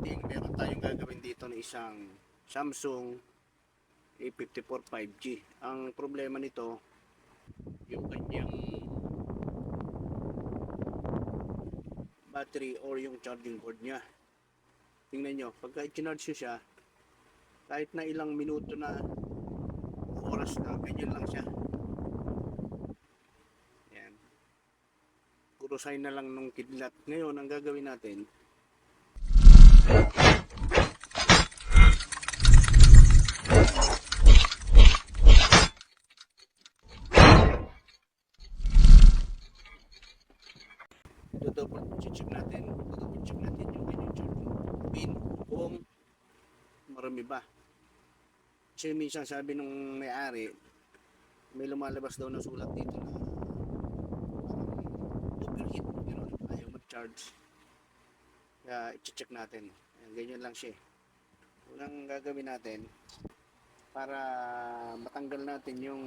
testing, meron tayong gagawin dito na isang Samsung A54 5G. Ang problema nito, yung kanyang battery or yung charging board niya. Tingnan nyo, pagka i-charge nyo siya, kahit na ilang minuto na oras na, ganyan lang siya. Yan. Puro sign na lang nung kidlat. Ngayon, ang gagawin natin, double check natin yung kanyang charging pin kung marami ba. Kasi minsan sabi nung may-ari, may lumalabas daw na sulat dito na overheat, gano'n, ayaw mag-charge. Kaya i-check natin. Ayan, ganyan lang siya. Unang gagawin natin para matanggal natin yung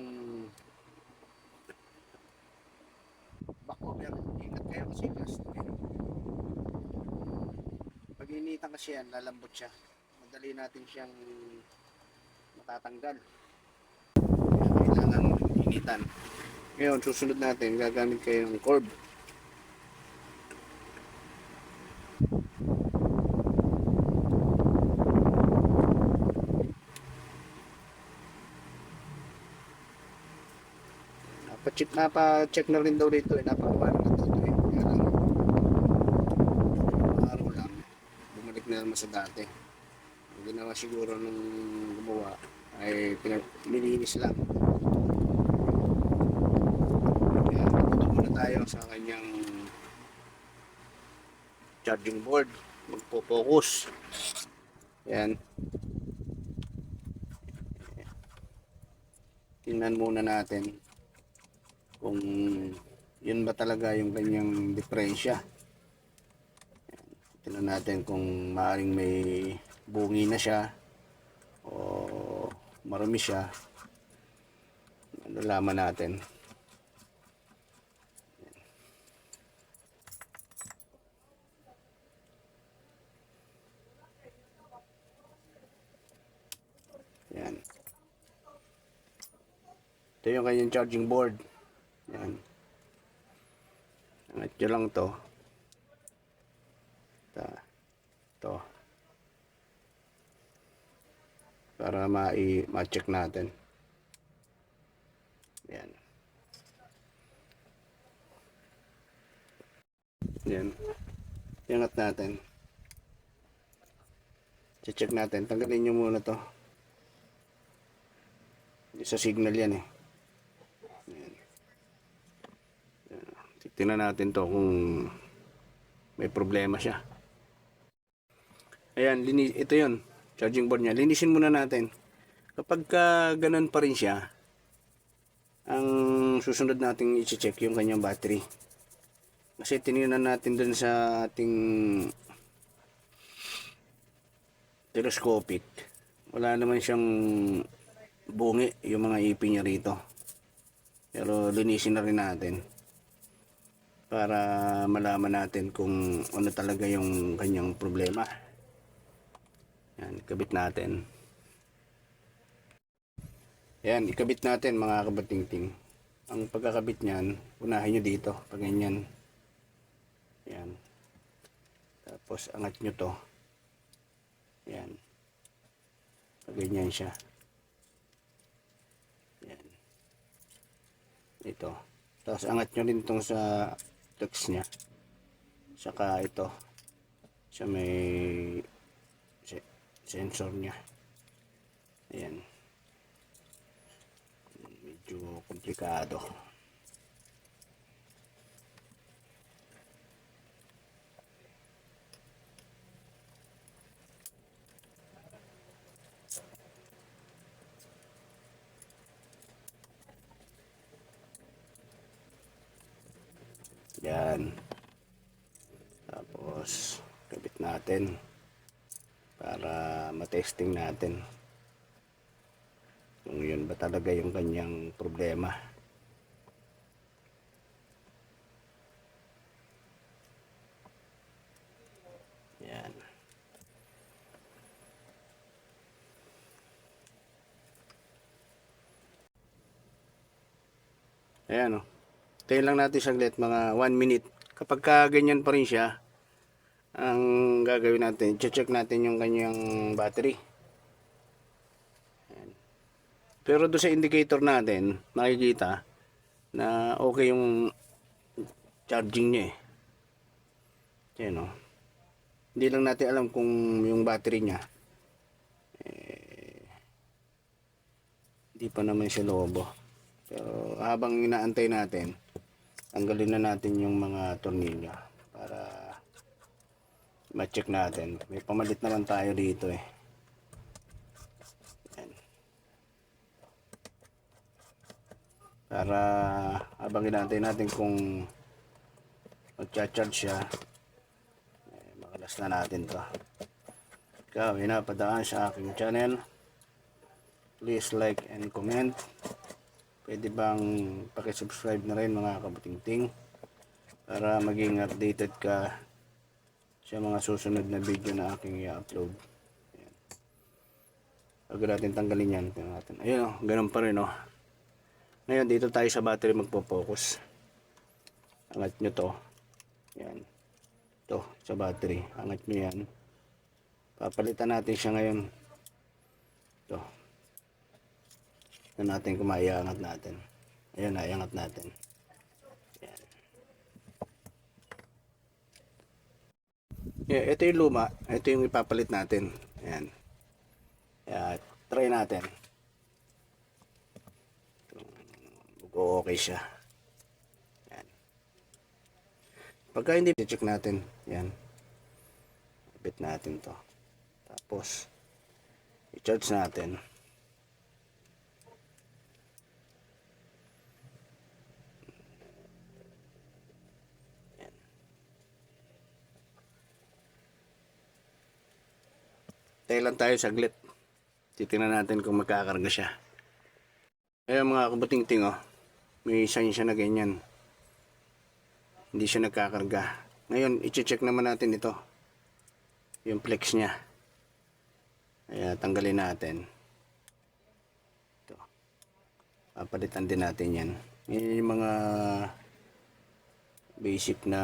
back cover. Ingat kayo kasi plastic. Pag initan kasi yan, lalambot siya. Madali natin siyang matatanggal. Kaya kailangan initan. Ngayon, susunod natin, gagamit kayo ng cord. Napa-check na rin daw dito eh. Napakawan na dito eh. Kaya lang, araw lang, bumalik na naman sa dati. Ang ginawa siguro nung gumawa ay nilinis lang. Kaya dito muna tayo sa kanyang charging board. Magpo-focus. Yan. Tingnan muna natin kung yun ba talaga yung kanyang diferensya. Tingnan natin kung maaaring may bungi na siya o marami siya. Nalaman natin. Yan. Ito yung kanyang charging board. Yan. Angat nyo lang to. Ito. Para ma-check natin. Yan. Yan. Iangat natin. Check natin. Tanggalin nyo muna to. Sa signal yan eh. Tingnan natin to kung may problema siya. Ayan, ito yun, charging board niya. Linisin muna natin. Kapag ganun pa rin siya, ang susunod nating i-check yung kanyang battery. Kasi tinignan natin dun sa ating telescopic. Wala naman siyang bungi yung mga ipin niya rito. Pero linisin na rin natin para malaman natin kung ano talaga yung kanyang problema. Yan, ikabit natin. Yan, ikabit natin mga kabatingting. Ang pagkakabit niyan, unahin nyo dito, pag ganyan. Yan. Tapos angat nyo to. Yan. Pag ganyan siya. Yan. Ito. Tapos angat nyo rin itong sa text niya. Saka ito. Sa may sensor niya. Ayan. Medyo komplikado. Yan. Tapos kabit natin para matesting natin kung yun ba talaga yung kanyang problema. Yan. Ayan o. Tayo lang natin saglit, mga 1 minute. Kapag ka ganyan pa rin siya, ang gagawin natin, check natin yung kanyang battery. Ayan. Pero doon sa indicator natin, makikita na okay yung charging niya eh. Ayan o. Hindi lang natin alam kung yung battery niya hindi pa naman siya lobo. Pero habang inaantay natin, tanggalin na natin yung mga tornilyo para ma-check natin. May pamalit naman tayo dito eh. Ayan. Para habang inaantay natin kung mag-charge siya, makalas na natin to. Ikaw, pinapadaan sa aking channel, please like and comment. Pwede bang pakisubscribe na rin mga kabutingting para maging updated ka sa mga susunod na video na aking i-upload. Bago natin tanggalin yan, ayun o, ganun pa rin o. Ngayon dito tayo sa battery magpo-focus. Angat nyo to. Yan. To sa battery. Angat nyo yan. Papalitan natin siya ngayon. To. Ito natin kung maiangat natin. Ayan, naiangat natin. Yan. Yeah, ito yung luma. Ito yung ipapalit natin. Ayan. Try natin. Kung okay siya. Yan. Pagka hindi, check natin. Yan. Bit natin to. Tapos, i-charge natin. Yan. Tayo lang tayo saglit. Titingnan natin kung magkakarga siya. Ayun mga kabutingting oh. May sign siya na ganyan. Hindi siya nagkakarga. Ngayon, i-check naman natin ito. Yung flex niya. Kaya tanggalin natin. Ito. Papalitan din natin yan. Yan yung mga basic na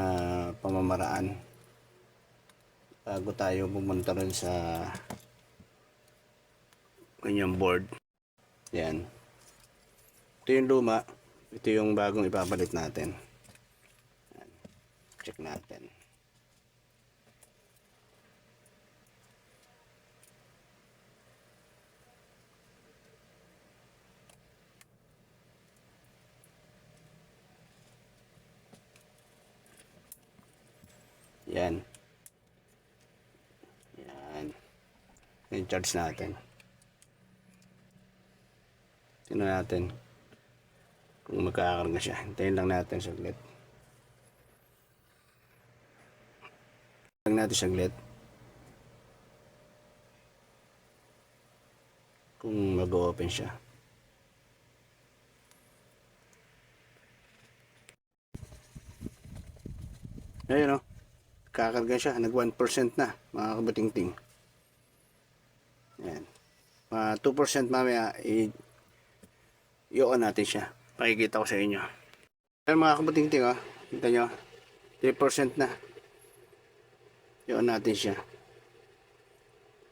pamamaraan. Bago tayo pumunta rin sa kanyang board. Yan. Ito yung luma. Ito yung bagong ipapalit natin. Yan. Check natin. Yan. Yan. Yung charge natin. Tingnan natin kung magkakaroon na siya. Hintayin lang natin saglit. Hintayin natin saglit. Kung mag-open siya. Ayun o. Kakarga siya. Nag 1% na mga kabutingting. Yan. 2% mamaya i-on natin siya. Pakikita ko sa inyo. Ayun mga kabutingting oh. Kita nyo. 3% na. I-on natin siya.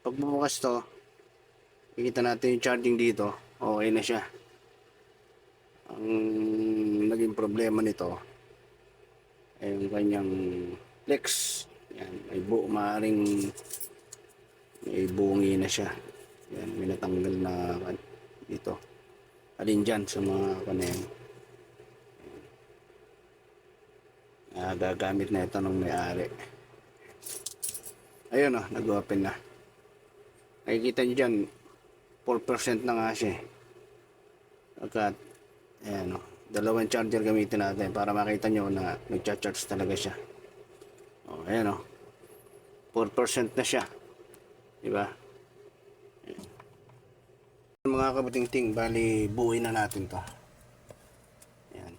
Pag bubukas to, makikita natin yung charging dito. Okay na siya. Ang naging problema nito ay yung kanyang flex. Yan. Maaring may bungi na siya. Yan. May natanggal na dito. Alin dyan sa mga kanen. Gagamit na ito ng may-ari. Ayun o, nag-open na. Nakikita nyo dyan, 4% na nga siya. Agad, ayan o, dalawang charger gamitin natin para makita nyo na nag-charge talaga siya. O, ayan o, 4% na siya. Diba? Mga kabutingting, bali buuin na natin to. Ayan.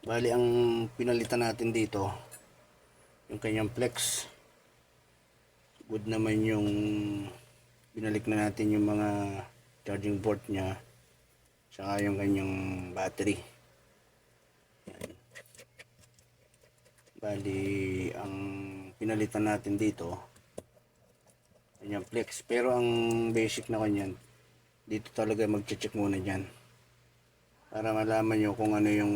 Bali ang pinalitan natin dito yung kanyang flex. Good naman yung binalik na natin yung mga charging port nya saka yung kanyang battery. Bali, ang pinalitan natin dito, yung flex. Pero ang basic na kanyan, dito talaga mag-check muna dyan. Para malaman nyo kung ano yung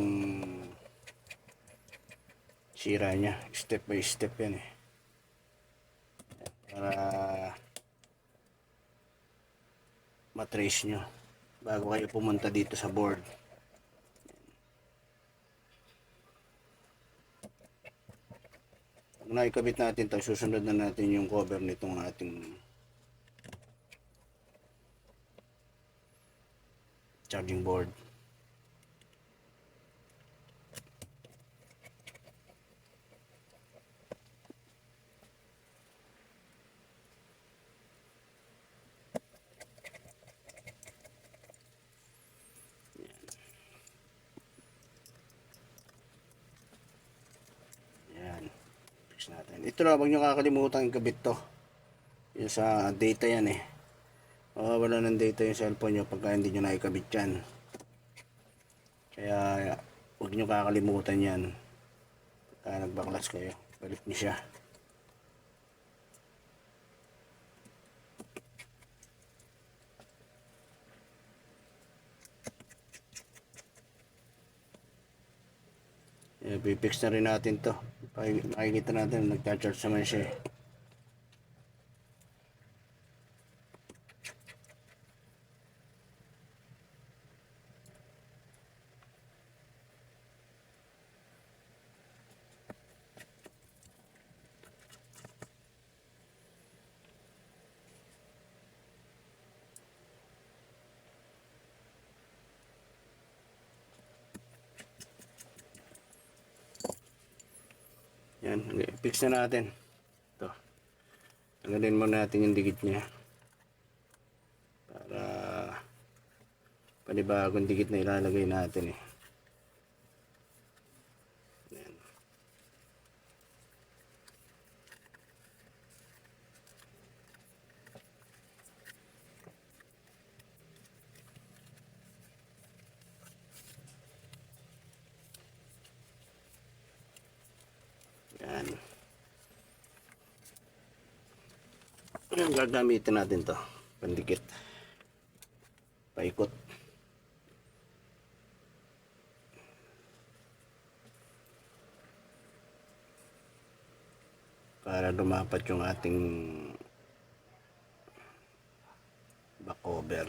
sira niya. Step by step yan eh. Para matrace nyo bago kayo pumunta dito sa board. Pag naikabit natin ito, susunod na natin yung cover nitong ating charging board. Yan. Fix natin. Ito na, huwag nyo kakalimutan ikabit to. Yung sa data yan eh. Wala ng data yung cellphone nyo pagka hindi nyo naikabit yan. Kaya huwag nyo kakalimutan yan. Pagka nagbaklas kayo, balik nyo siya. Pipix na rin natin to. Makikita natin nagcha-charge naman siya eh. Yan, fix na natin. Ito. Tanggalin muna natin yung dikit niya. Para panibagong dikit na ilalagay natin eh. Yan. Yan. Yan, gagamitin natin to pandikit, paikot. Para dumapat yung ating back cover.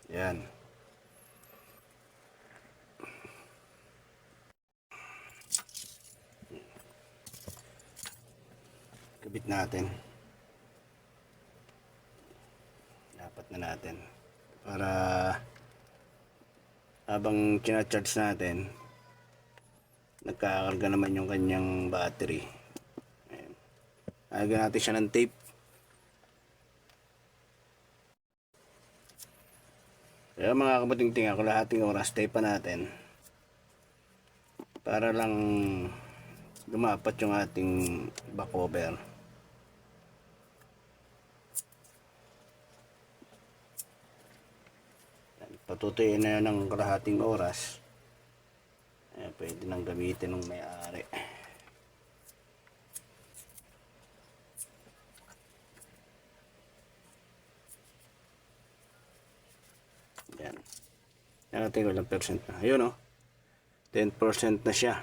Yan. Kabit natin. Dapat na natin. Para habang kina-charge natin, nagkakarga naman yung kanyang battery. Ayan. Lagyan natin siya ng tape. Kaya mga kabuting-ting, ako lahating oras tape pa natin para lang lumapat yung ating back cover. Patutuyin na yan ng kalahating oras. Pwede nang gamitin ng may-ari. Yan. Yan natin ko ilang percent na. Ayun o. 10% na siya.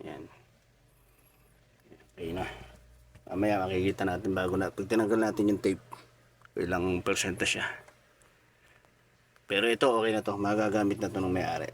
Yan. Okay na. Mamaya makikita natin bago na. Pag tinanggal natin yung tape, ilang percent na siya. Pero ito okay na to. Magagamit na to ng may-ari.